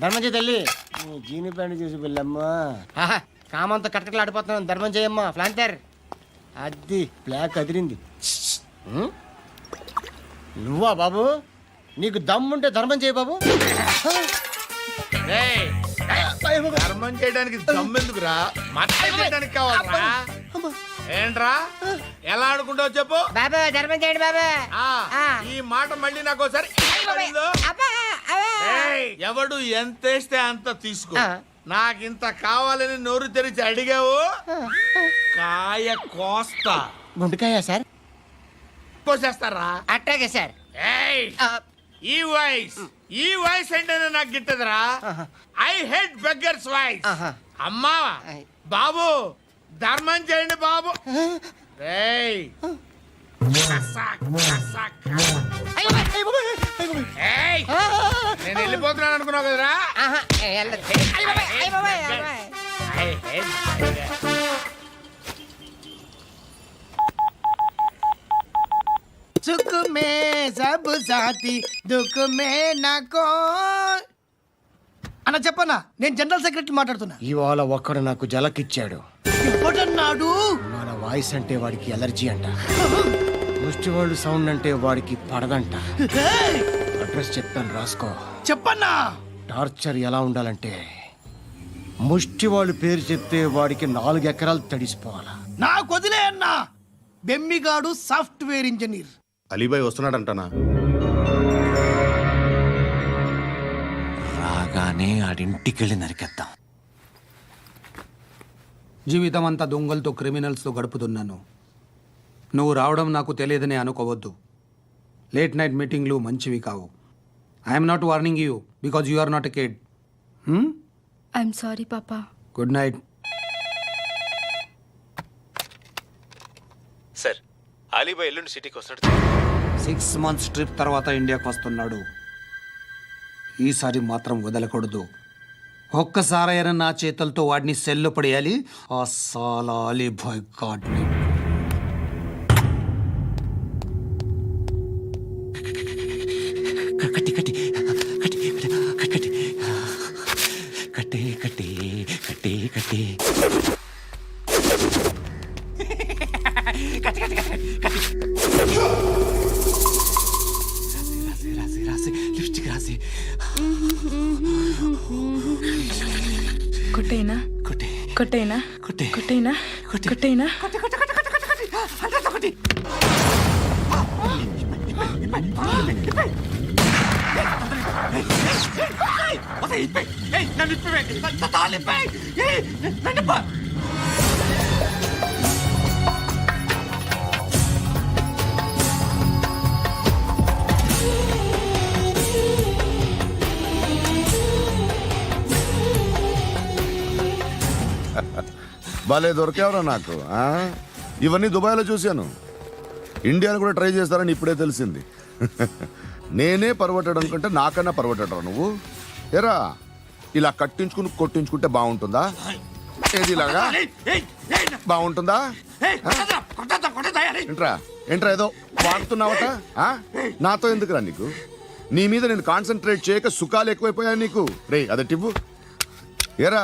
ధర్మం చేయి తల్లి. జీని ప్యాంట్ చూసి వెళ్ళమ్మా. కామంతో కట్టకలాడిపోతున్నాను. ధర్మం చేయమ్మా. ఫ్లాంతర్ అది బ్లాక్ అదిరింది. నువ్వా బాబు? నీకు దమ్ముంటే ధర్మం చేయి బాబు. ధర్మం చేయడానికి దమ్మెందుకురా? మట్టం చేయడానికి కావాలరా? ఏంట్రా ఎలా ఆడుకుంటావు చెప్పు బాబా. ధర్మం చేయండి బాబా. ఈ మాట మళ్ళీ నాకు ఒకసారి ఎవడు ఎంత వేస్తే అంత తీసుకో. నాకింత కావాలని నోరు తెరిచి అడిగావు, కాయ కోస్తా. గుండెకాయ సార్? కోసేస్తారా? అట్టాగే సార్. ఈ వాయిస్ అంటేనే నాకు గిట్టదురా. I hate beggars voice. అమ్మా బాబు ధర్మం చేయండి బాబు. నేను వెళ్ళిపోతున్నాను అనుకున్నావు కదరా. सुख में सब साथी दुख में नाको. అన్న చెప్పన్నా, నేను జనరల్ సెక్రటరీ మాట్లాడుతున్నా. ఇవాళ ఒక్కడు నాకు జలకిచ్చాడు. ఎవడన్నాడు? మన వాయిస్ అంటే వాడికి ఎలర్జీ అంట. ముష్టి వాళ్ళు సౌండ్ అంటే వాడికి పడదంట. అడ్రస్ చెప్తాను రాసుకో. చెప్పన్నా. టార్చర్ ఎలా ఉండాలంటే ముష్టి వాళ్ళు పేరు చెప్తే వాడికి 4 ఎకరాలు తడిసిపోవాలా. నాకు వదిలే అన్నా. బెమ్మిగాడు సాఫ్ట్వేర్ ఇంజనీర్. అలీబాయ్ వస్తున్నాడంటనా? రాగానే ఆడింటికెళ్ళి నరికేద్దాం. జీవితం అంతా దొంగలతో క్రిమినల్స్తో గడుపుతున్నాను. నువ్వు రావడం నాకు తెలియదని అనుకోవద్దు. లేట్ నైట్ మీటింగ్లు మంచివి కావు. I'm not warning you because you are not a kid. I'm sorry పాపా. Good night. సార్, అలీబాయ్ ఎల్లుండి సిటీకి వస్తాడు. 6 months ట్రిప్ తర్వాత ఇండియాకి వస్తున్నాడు. ఈసారి మాత్రం వదలకూడదు. ఒక్కసారైనా నా చేతులతో వాడిని సెల్లు పడేయాలి. ఆ సాలా అలీబాయ్ గాడ్ని. కట్టి కట్టి కట్టి కట్టి కట్టే కట్టే కట్టే కట్టే లిప్స్టిక్ రాసి కొట్టేనా కొట్టే కొట్టేనా కొట్టే కొట్టేనా కొట్టేనా. భలే దొరికేవరా నాకు. ఇవన్నీ దుబాయ్లో చూశాను. ఇండియాలో కూడా ట్రై చేస్తారని ఇప్పుడే తెలిసింది. నేనే పర్వటాడు అనుకుంటే నాకన్నా పర్వటాడు నువ్వు. ఎరా ఇలా కట్టించుకుని కొట్టించుకుంటే బాగుంటుందా? ఏది ఇలాగా బాగుంటుందా? ఏంట్రా ఏంట్రా ఏదో వాడుతున్నావట? నాతో ఎందుకురా నీకు? నీ మీద నేను కాన్సన్ట్రేట్ చేయక సుఖాలు ఎక్కువైపోయాయి నీకు. రే అదటివ్వు. ఎరా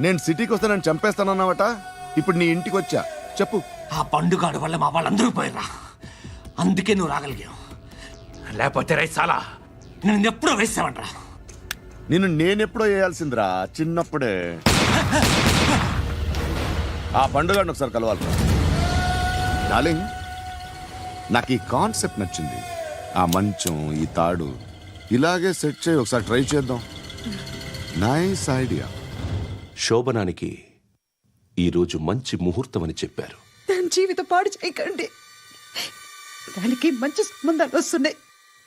నేను సిటీకి వస్తే నన్ను చంపేస్తానన్నావట. ఇప్పుడు నీ ఇంటికి వచ్చా. చెప్పు. ఆ పండుగాడు వల్ల మా వాళ్ళందరూ పోయిరా. అందుకే నువ్వు రాగలిగావు. లేకపోతే రైసాలా నేను ఎప్పుడో వేసావంట్రా. నిన్ను నేనెప్పుడో వేయాల్సిందిరా, చిన్నప్పుడే. ఆ పండుగను ఒకసారి కలవాలి డార్లింగ్. నాకు ఈ కాన్సెప్ట్ నచ్చింది. ఆ మంచం, ఈ తాడు ఇలాగే సెట్ చేయి. ఒకసారి ట్రై చేద్దాం. Nice idea. శోభనానికి ఈరోజు మంచి ముహూర్తం అని చెప్పారు. దాని జీవితం పాడు చేయకండి. దానికి మంచి సంబంధాలు వస్తున్నాయి.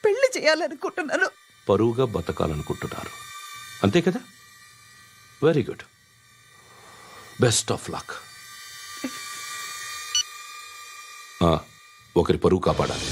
పెళ్లి చేయాలనుకుంటున్నాను. పరువుగా బతకాలనుకుంటున్నారు అంతే కదా? Very good. Best of luck. ఒకరి పరువు కాపాడాలి.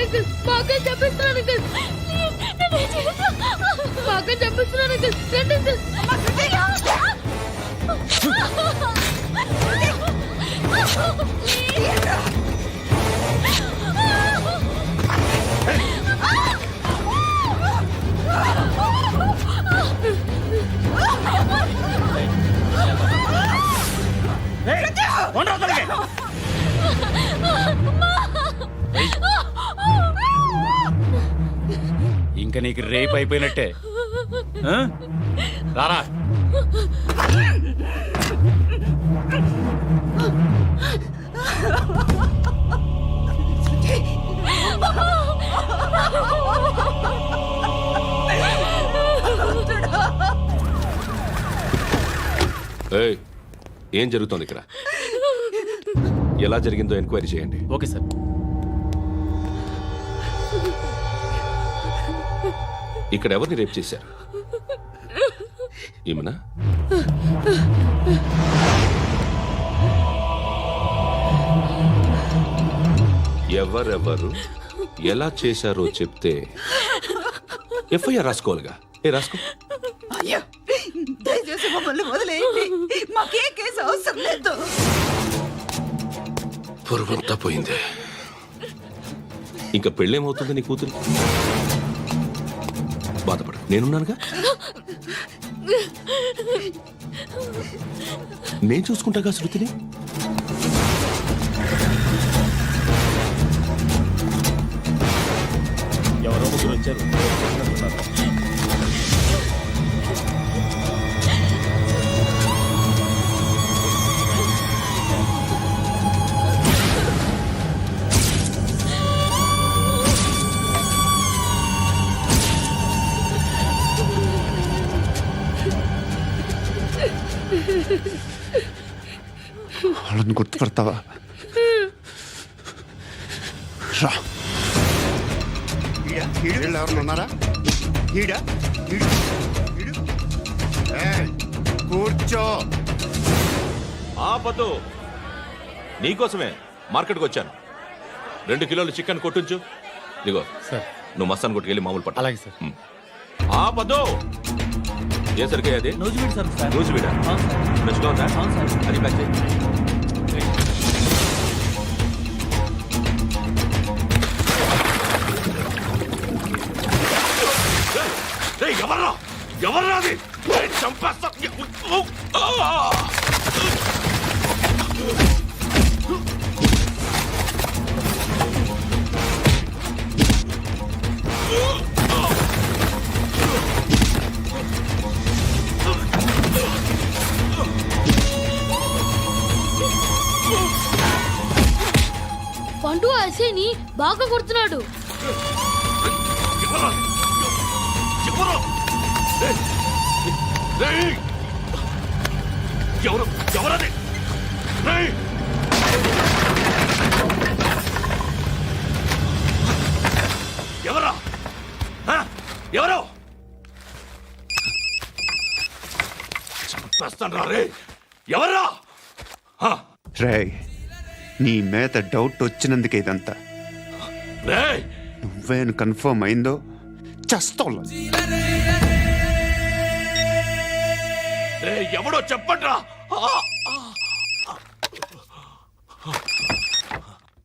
అంకుల్ మా అక్కని చంపిస్తున్నాను అంకుల్ మా అక్కని చంపిస్తున్నాను అంకుల్ రండి అంకుల్ ఇంకా నీకు రేపు అయిపోయినట్టే ఆ? రారా ఏయ్, ఏం జరుగుతోంది ఇక్కడ? ఎలా జరిగిందో ఎంక్వైరీ చేయండి. Okay sir. ఇక్కడ ఎవరిని రేప్ చేశారు? ఈమెనా? ఎవరెవరు ఎలా చేశారో చెప్తే ఎఫ్ఐఆర్ రాసుకోవాలిగా. రాసుకో. అయ్యో దయచేసి మమ్మల్ని వదిలేయండి, మాకే కేసు అవసరం లేదు. పొరువంతా పోయింది. ఇంకా పెళ్ళేమవుతుంది నీ కూతురు? బాధపడు, నేనున్నానుగా. నేను చూసుకుంటాగా శృతిని. ఎవరో ముగ్గురు వచ్చారు. వాళ్ళని గుర్తుపడతావా? రా. ఎవరు ఉన్నారా? కూర్చో. ఆపదు. నీకోసమే మార్కెట్కి వచ్చాను. 2 కిలోలు చికెన్ కొట్టించు. ఇదిగో సార్. నువ్వు మస్తాన్ కొట్టుకెళ్ళి మామూలు పట్టు. అలాగే సార్. ఆపదు. ఏ సరికే అది? నూజివీడు సార్. నూజివీడా? ఫ్రెష్గా ఉందా? అది ప్యాక్ చేయి. ఎవర్రా ఎవర్రా అది? చంపేస్తా. పండు ఐసేని బాగా కొడుతున్నాడు. ఎవరది? ఎవరా? ఎవరు? చంపేస్తాను రే. ఎవరా? రేయ్, నీ మీద డౌట్ వచ్చినందుకే ఇదంతా. రే నువ్వేను కన్ఫర్మ్ అయిందో చస్తావు. ఎవడో చెప్పండ్రా.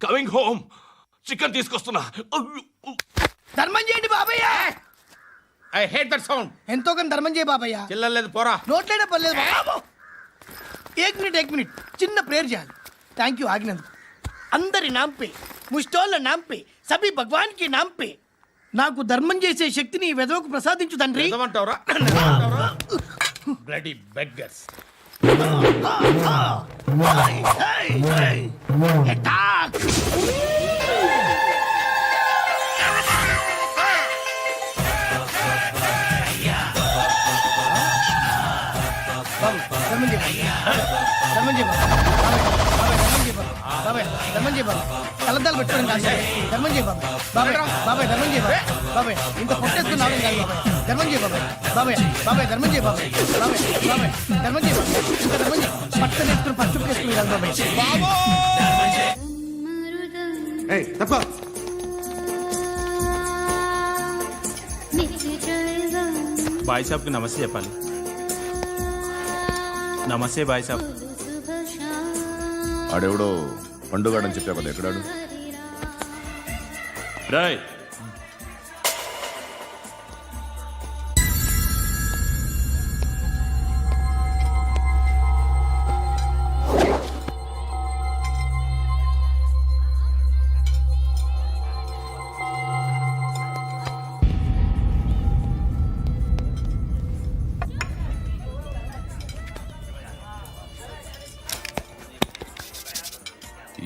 Coming home. చికెన్ తీసుకొస్తున్నా. ధర్మం చేయండి బాబయ్య. I hate that sound. ఎంతో కానీ ధర్మం చేయ బాబయ్య. చిల్లలేదు పోరా. నోట్లేనే పర్లేదు బాబు. ఏక్ మినిట్ చిన్న ప్రేయర్ చేయాలి. థ్యాంక్ యూ ఆగినందుకు. అందరి నాంపే, ముష్టోళ్ళ నాంపే, సభి భగవాన్ కి నాంపే నాకు ధర్మం చేసే శక్తిని ఈ వెదవకు ప్రసాదించు తండ్రి. ఏమంటావురా? Bloody beggars. కలద్దాలు పెట్టుకోండి కాదు ధర్మం చేయ బాబాయ్. బాబాయ్ ధర్మం చేయ బాబాయ్. ఇంత పొట్టేసుకున్నావు కాదు బాబాయ్. ధర్మం చేయ బాబాయ్. బాబాయ్ ధర్మం చేయ బాబాయ్. ధర్మం చేయ బాబాయ్. ఇంత ధర్మం చేయ. పట్టణ వేసుకుని పచ్చుకు వేసుకుని కాదు బాబాయ్. బాయ్ సాబ్కి నమస్తే చెప్పాలి. నమస్తే బాయ్ సాబ్. ఆడెవడో పండుగాడని చెప్పావు కదా, ఎక్కడాడు? రాయ్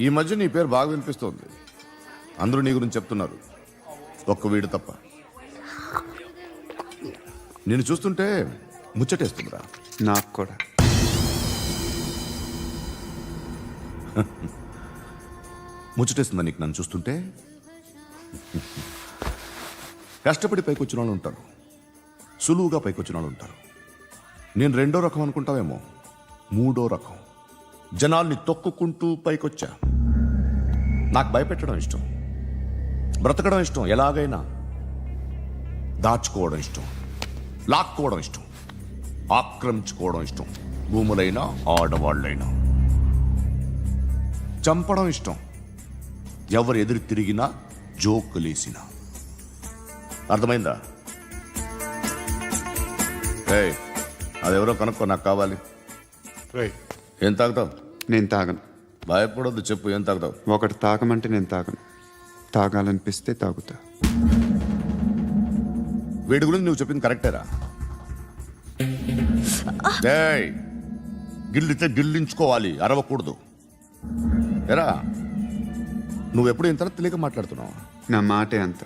ఈ మధ్య నీ పేరు బాగా వినిపిస్తోంది. అందరూ నీ గురించి చెప్తున్నారు, ఒక్క వీడు తప్ప. నేను చూస్తుంటే ముచ్చటేస్తుందిరా. నాకు కూడా. ముచ్చటేస్తుందా నీకు నన్ను చూస్తుంటే? కష్టపడి పైకొచ్చిన వాళ్ళు ఉంటారు, సులువుగా పైకొచ్చిన వాళ్ళు ఉంటారు. నేను రెండో రకం అనుకుంటావేమో, మూడో రకం. జనాల్ని తొక్కుకుంటూ పైకొచ్చా. నాకు భయపెట్టడం ఇష్టం, బ్రతకడం ఇష్టం, ఎలాగైనా దాచుకోవడం ఇష్టం, లాక్కోవడం ఇష్టం, ఆక్రమించుకోవడం ఇష్టం. భూములైనా ఆడవాళ్ళైనా చంపడం ఇష్టం, ఎవరు ఎదురు తిరిగినా జోకులేసినా. అర్థమైందా? ఏయ్, అదెవరో కనుక్కో, నాకు కావాలి. ఏం తాగుతావు? నేను తాగను. భయపడొద్దు, చెప్పు ఏం తాగుతావు? ఒకటి తాగమంటే నేను తాగను, తాగాలనిపిస్తే తాగుతా. వీడి గురించి నువ్వు చెప్పింది కరెక్టేరా? ఏయ్, గిల్లితే గిల్లించుకోవాలి, అరవకూడదు. ఎరా, నువ్వెప్పుడు ఇంత తెలియక మాట్లాడుతున్నావు? నా మాటే అంత.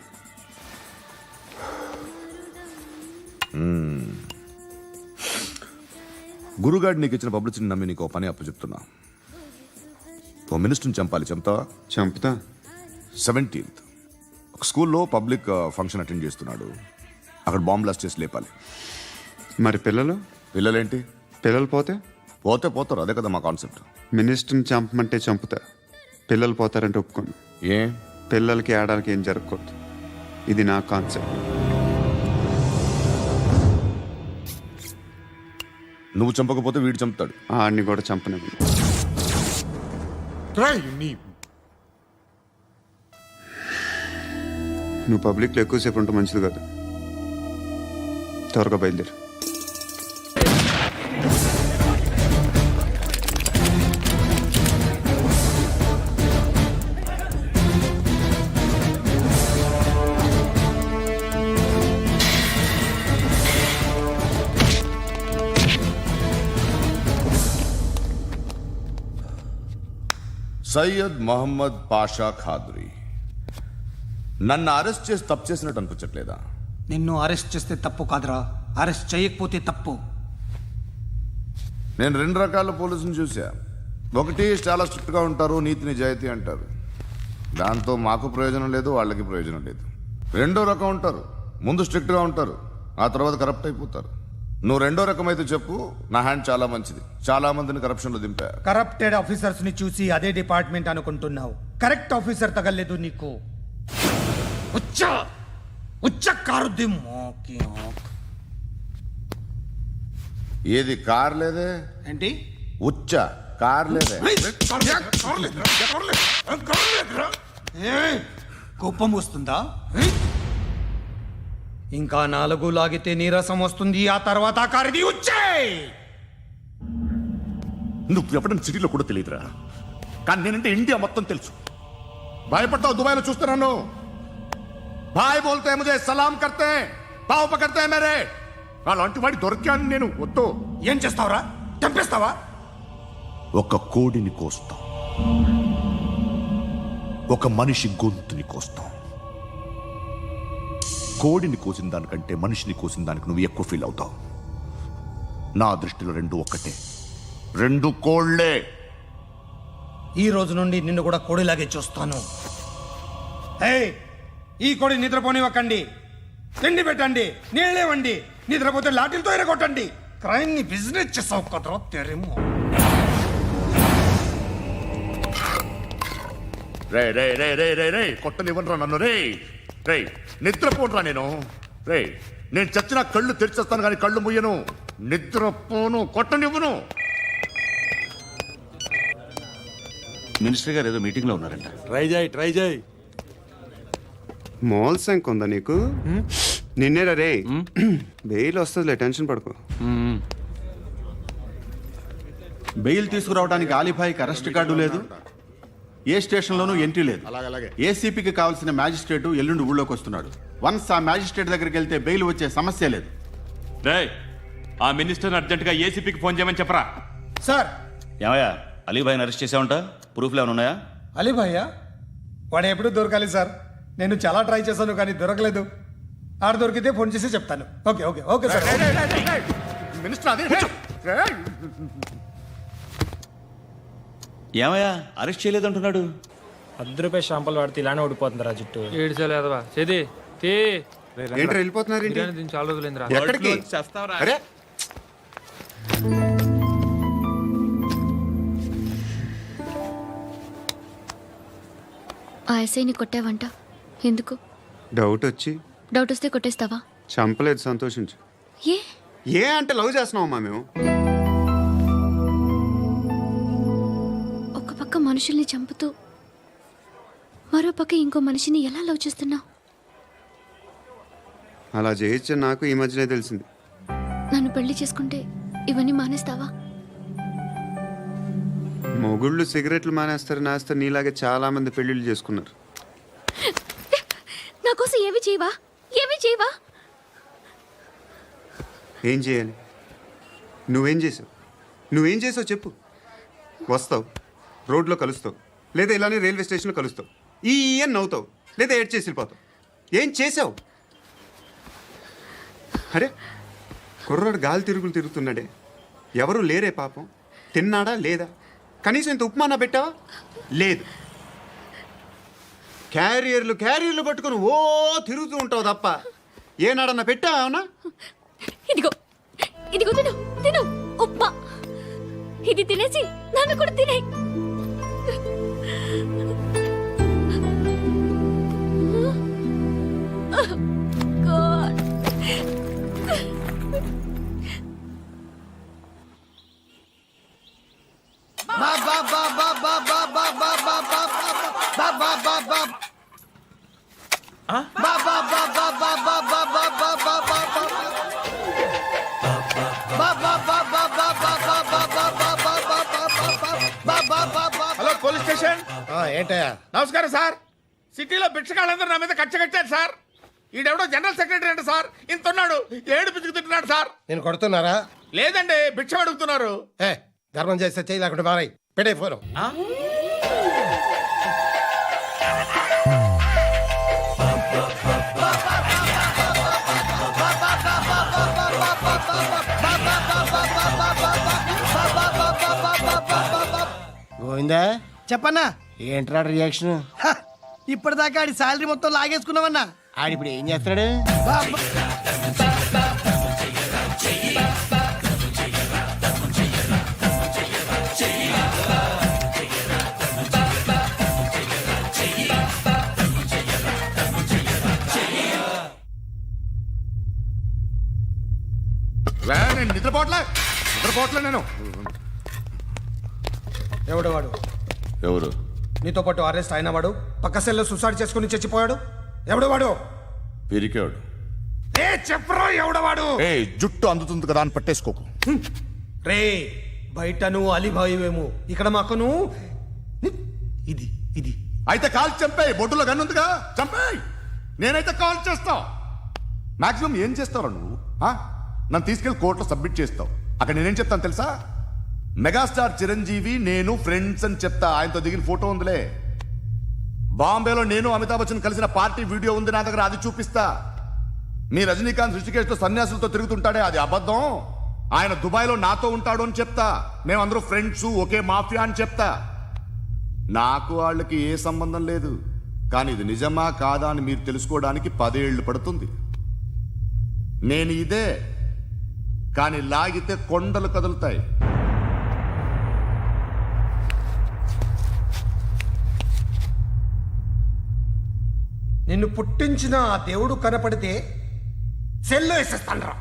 గురుగాడు నీకు ఇచ్చిన పబ్లిసిటీని నమ్మి నీకు పని అప్పు చెప్తున్నా. ఓ మినిస్టర్ని చంపాలి, చంపుతావా? చంపుతా. 17th ఒక స్కూల్లో పబ్లిక్ ఫంక్షన్ అటెండ్ చేస్తున్నాడు, అక్కడ బాంబ్ బ్లాస్ట్ చేసి లేపాలి. మరి పిల్లలు? పిల్లలేంటి? పిల్లలు పోతే పోతే పోతారు, అదే కదా మా కాన్సెప్ట్. మినిస్టర్ని చంపమంటే చంపుతా, పిల్లలు పోతారంటే ఒప్పుకోను. ఏ? పిల్లలకి ఆడాలకి ఏం జరగకూడదు, ఇది నా కాన్సెప్ట్. నువ్వు చంపకపోతే వీడు చంపుతాడు. ఆడిని కూడా చంపనివ్వను. నువ్వు పబ్లిక్లో ఎక్కువసేపు ఉంటే మంచిది కాదు. త్వరగా బయలుదేరు. సయ్యద్ మహమ్మద్ పాషా ఖాద్రీ నన్ను అరెస్ట్ చేసి తప్పు చేసినట్టు అనిపించట్లేదా? నిన్ను అరెస్ట్ చేస్తే తప్పు కాదురా, అరెస్ట్ చేయకపోతే తప్పు. నేను రెండు రకాల పోలీసుని చూసా. ఒకటి చాలా స్ట్రిక్ట్గా ఉంటారు, నీతి నిజాయితీ అంటారు, దాంతో మాకు ప్రయోజనం లేదు, వాళ్ళకి ప్రయోజనం లేదు. రెండో రకం ఉంటారు, ముందు స్ట్రిక్ట్గా ఉంటారు, ఆ తర్వాత కరప్ట్ అయిపోతారు. నువ్వు రెండో రకం అయితే చెప్పు, నా హ్యాండ్ చాలా మంచిది, చాలా మందిని కరప్షన్లో దింపా. కరప్టెడ్ ఆఫీసర్స్ ని చూసి అదే డిపార్ట్మెంట్ అనుకుంటున్నావు, కరెక్ట్ ఆఫీసర్ తగలేదు నీకు. కారుద్ది మోకి. ఏది కార్ లేదే? ఏంటి? ఉచ్చ కార్ లేదే? కోపం వస్తుందా? ఇంకా 4 లాగితే నీరసం వస్తుంది, ఆ తర్వాత కారిది వచ్చే. నువ్వు ఎప్పుడైనా సిటీలో కూడా తెలియదురా, కానీ నేనంటే ఇండియా మొత్తం తెలుసు. భయపడతావు? దుబాయ్లో చూస్తున్నాను. భాయ్ బోల్తే ముజే సలాం కర్తే, పావు పకడ్తే మేరే. అలాంటి వాడి దొరికాను నేను. వద్దు. ఏం చేస్తావురా? చంపేస్తావా? ఒక కోడిని కోస్తాం, ఒక మనిషి గొంతుని కోస్తాం. కోడిని కోసిన దానికంటే మనిషిని కోసిన దానికి నువ్వు ఎక్కువ ఫీల్ అవుతావు. నా దృష్టిలో రెండు ఒక్కటే, రెండు కోళ్లే. ఈ రోజు నుండి నిన్ను కూడా కోడిలాగే చూస్తాను. ఈ కోడి నిద్రపోనివ్వకండి, తిండి పెట్టండి, నీళ్ళేవండి. నిద్రపోతే లాఠీలతో ఎరగొట్టండి. క్రైమ్ ని బిజినెస్ చేసావు కదరా తెరేమో. రే రే రే రే రే రే కొట్టనివ్వనరా నన్ను. రే రే నిద్రపోనరా నేను. రే నేను చచ్చిన కళ్ళు తెరిచేస్తాను కానీ కళ్ళు ముయ్యను, నిద్రపోను, కొట్టనివ్వను. మినిస్టర్ గారు ఏదో మీటింగ్ లో ఉన్నారంట. ట్రై చేయి మోల్ సంక్ ఉందా నీకు? నిన్నేరా రే. బెయిల్ వస్తుందిలే, టెన్షన్ పడుకో. బెయిల్ తీసుకురావడానికి ఆలిభాయికి అరెస్ట్ కార్డు లేదు, ఏ స్టేషన్లోనూ ఎంట్రీ లేదు. ఏసీపీకి కావాల్సిన మ్యాజిస్ట్రేటు ఎల్లుండి ఊళ్ళోకి వస్తున్నాడు. వన్స్ ఆ మ్యాజిస్ట్రేట్ దగ్గరికి వెళ్తే బెయిల్ వచ్చే సమస్య లేదు. ఆ మినిస్టర్ అర్జెంటుగా ఏసీపీకి ఫోన్ చేయమని చెప్పరా. సార్. ఏమయ్యా, అలీభాయిని అరెస్ట్ చేసావంట? ప్రూఫ్లు ఏమైనా ఉన్నాయా? అలీ భయ్యా వాడు ఎప్పుడు దొరకాలి సార్. నేను చాలా ట్రై చేశాను కానీ దొరకలేదు. ఆడ దొరికితే ఫోన్ చేసి చెప్తాను. Okay okay okay sir. Minister అదే ఏమయ్యా, అరెస్ట్ చేయలేదంటున్నాడు? ₹10 షాంపులు వాడితే ఇలానే ఓడిపోతుందిరా జుట్టు. ఏంటి వెళ్ళిపోతున్నారు ఏంటి? చాలా రోజులైందిరా. ఎక్కడికి? అరే ఆ ఎస్ఐని కొట్టావంట, ఎందుకు? డౌట్ వచ్చి. డౌట్ వస్తే కొట్టేస్తావా? చంపలేదు, సంతోషించు. ఏ ఏ అంటే లవ్ చేస్తున్నావమ్మా మేము. ఒక పక్క మనుషుల్ని చంపుతూ మరో పక్క ఇంకో మనిషిని ఎలా లవ్ చేస్తున్నావు? అలా చేయొచ్చని నాకు ఈ మధ్యనే తెలిసింది. నన్ను పెళ్లి చేసుకుంటే ఇవన్నీ మానేస్తావా? మొగుళ్ళు సిగరెట్లు మానేస్తారు, నాస్తారు. నీలాగే చాలా మంది పెళ్లిళ్ళు చేసుకున్నారు. నా కోసం ఏమి చేయవా? ఏమి చేయవా? ఏం చేయాలి? నువ్వేం చేసావు చెప్పు. వస్తావు, రోడ్లో కలుస్తావు, లేదా ఇలానే రైల్వే స్టేషన్లో కలుస్తావు. ఈ అని నవ్వుతావు, లేదా ఏడ్ చేసి వెళ్ళిపోతావు. ఏం చేసావు? అరే కుర్రాడు గాలి తిరుగుతున్నాడే, ఎవరు లేరే పాపం. తిన్నాడా లేదా? కనీసం ఇంత ఉప్మానా పెట్టావా? లేదు. క్యారియర్లు పట్టుకొని ఓ తిరుగుతూ ఉంటావు తప్ప ఏనాడన్నా పెట్టావా? అవునా? ఇదిగో ఇదిగో తిను తిను ఉప్మా. ఇది తినేసి నన్ను కూడా తినే. Hello police station. ఏంటయ్యా? నమస్కారం సార్. సిటీలో భిక్షగాళ్ళందరూ నా మీద కట్టారు సార్. ఈడెవడో జనరల్ సెక్రటరీ అంట సార్. ఇంత ఉన్నాడు, 7 పిచ్చుకు తింటున్నాడు సార్. నేను కొడుతున్నారా? లేదండి, భిక్ష అడుగుతున్నారు. ధర్మం చేస్తే చేయి లేకుండా మారాయి. పెట్టే ఫోను. గోవిందా, చెప్పన్నా. ఏంట్రా రియాక్షన్? ఇప్పటిదాకా ఆడి శాలరీ మొత్తం లాగేసుకున్నావన్నా. ఆడిప్పుడు ఏం చేస్తున్నాడు? నేను నిద్రపోవట్లే నేను. ఎవడు వాడు? ఎవరు? నీతో పాటు అరెస్ట్ అయిన వాడు, పక్క సెల్లో సూసైడ్ చేసుకుని చచ్చిపోయాడు. ఎవడు వాడు? పిరికాడు. చెప్పరా ఎవడవాడు? జుట్టు అందుతుంది కదా అని పట్టేసుకోకు. రే బయట నువ్వు అలీభాయివేమో, ఇక్కడ మాకు నువ్వు ఇది ఇది. అయితే కాల్ చంపేయి. బొడ్డులో గన్నుందిగా, చంపేయి. నేనైతే కాల్ చేస్తా. మాక్సిమం ఏం చేస్తావు నువ్వు? నన్ను తీసుకెళ్లి కోర్టులో సబ్మిట్ చేస్తావు. అక్కడ నేనేం చెప్తాను తెలుసా? మెగాస్టార్ చిరంజీవి నేను ఫ్రెండ్స్ అని చెప్తా. ఆయనతో దిగిన ఫోటో ఉందిలే. బాంబేలో నేను అమితాబ్ బచ్చన్ కలిసిన పార్టీ వీడియో ఉంది నా దగ్గర, అది చూపిస్తా. మీ రజనీకాంత్ ఋషికేశ్తో సన్యాసులతో తిరుగుతుంటాడే, అది అబద్ధం. ఆయన దుబాయ్లో నాతో ఉంటాడు అని చెప్తా. మేమందరూ ఫ్రెండ్స్, ఒకే మాఫియా అని చెప్తా. నాకు వాళ్ళకి ఏ సంబంధం లేదు. కానీ ఇది నిజమా కాదా అని మీరు తెలుసుకోవడానికి 10 ఏళ్ళు పడుతుంది. నేను ఇదే, కానీ లాగితే కొండలు కదులుతాయి. నిన్ను పుట్టించిన ఆ దేవుడు కనపడితే సెల్లో వేసేస్తాను రా.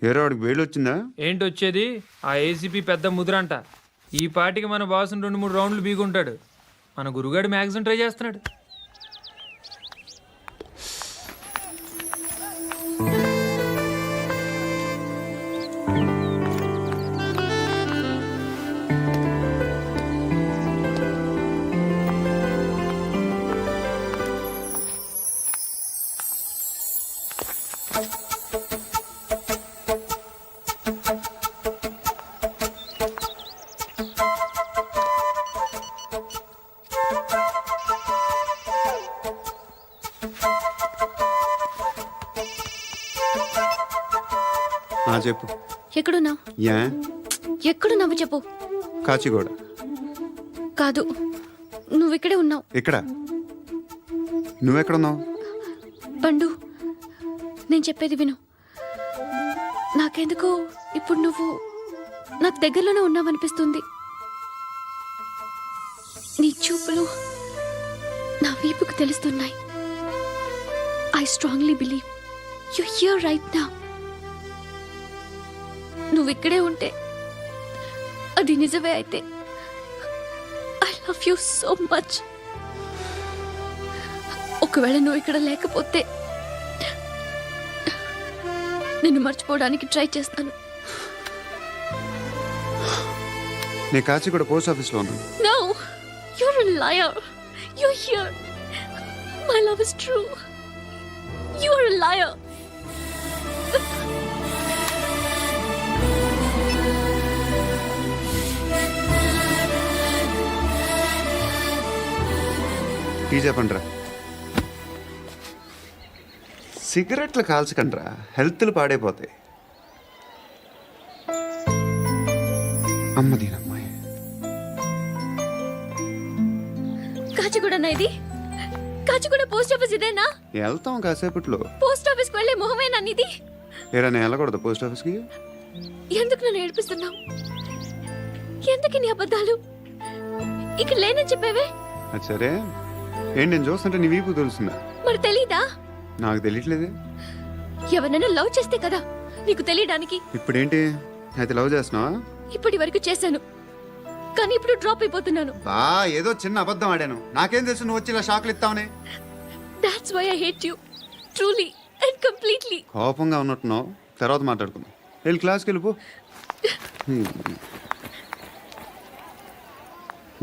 ఏరా వాడికి బెయిల్ వచ్చిందా? ఏంటి వచ్చేది? ఆ ఏసీపీ పెద్ద ముద్రంట. ఈ పాటికి మన బాసుని 2-3 రౌండ్లు బీగుంటాడు. మన గురుగాడు మ్యాక్సిమం ట్రై చేస్తున్నాడు. చెప్పు. ఎక్కడున్నావు? యా ఎక్కడున్నావు చెప్పు. కాచిగూడ. కాదు, నువ్వు ఇక్కడే ఉన్నావు. ఇక్కడ నువ్వెక్కడున్నావు? పండు, నేను చెప్పేది విను. నాకెందుకో ఇప్పుడు నువ్వు నాకు దగ్గరలోనే ఉన్నావనిపిస్తుంది. నీ చూపులు నా వీపుకు తెలుస్తున్నాయి. I strongly believe you here right now. నువ్వు ఇక్కడే ఉంటే అది నిజమే అయితే I love you so much. ఒకవేళ నువ్వు ఇక్కడ లేకపోతే నిన్ను మర్చిపోవడానికి ట్రై చేస్తాను. నేను కాచిగూడ పోస్ట్ ఆఫీస్లో ఉన్నాను. No, you're a liar. You're here. My love is true. You're a liar. Tea చెప్పండిరా. సిగరెట్లు కాల్చకండ్రా, హెల్త్లు పాడైపోతాయి. అమ్మదీనమ్మాయి. కాచిగూడనా ఇది? కాచిగూడ పోస్ట్ ఆఫీస్ ఇదేనా? వెళ్తాం కాసేపట్లో. పోస్ట్ ఆఫీస్కి వెళ్ళే మొహమేనా నీది? ఏరా నేను వెళ్ళకూడదు పోస్ట్ ఆఫీస్కి? ఎందుకు నన్ను ఏడిపిస్తున్నావు? ఎందుకు నీ అబద్ధాలు? ఇక్కడ లేనని చెప్పేవే. అది సరే, ఏంటి నేను చూస్తుంటే నీ వీపు తెలుస్తుందా? మరి తెలీదా? నాకు తెలియట్లేదే. ఎవరైనా లవ్ చేస్తే కదా నీకు తెలియడానికి. ఇప్పుడేంటి అయితే లవ్ చేస్తున్నావా? ఇప్పటి వరకు చేశాను, కానీ ఇప్పుడు డ్రాప్ అయిపోతున్నాను. బా ఏదో చిన్న అబద్ధం ఆడాను. నాకేం తెలుసు నువ్వు వచ్చి ఇలా షాక్లు ఇస్తావనే. That's why I hate you. Truly and completely. కోపంగా ఉన్నట్టున్నావు, తర్వాత మాట్లాడుకుందాం. వెళ్ళి క్లాస్కి వెళ్ళిపో.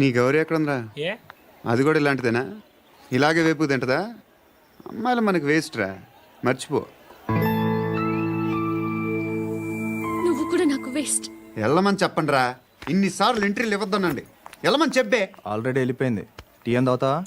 నీ గౌరీ ఎక్కడుందిరా? ఏ అది కూడా ఇలాంటిదేనా? ఇలాగే వేపు తింటదా? అమ్మాయిలు మనకి వేస్ట్ రా, మర్చిపో. నువ్వు కూడా నాకు వేస్ట్. వెళ్ళమని చెప్పండి రా. ఇన్నిసార్లు ఎంట్రీలు ఇవ్వద్దనండి. వెళ్ళమని చెప్పే. ఆల్రెడీ వెళ్ళిపోయింది. టీ అని తాగుతావా?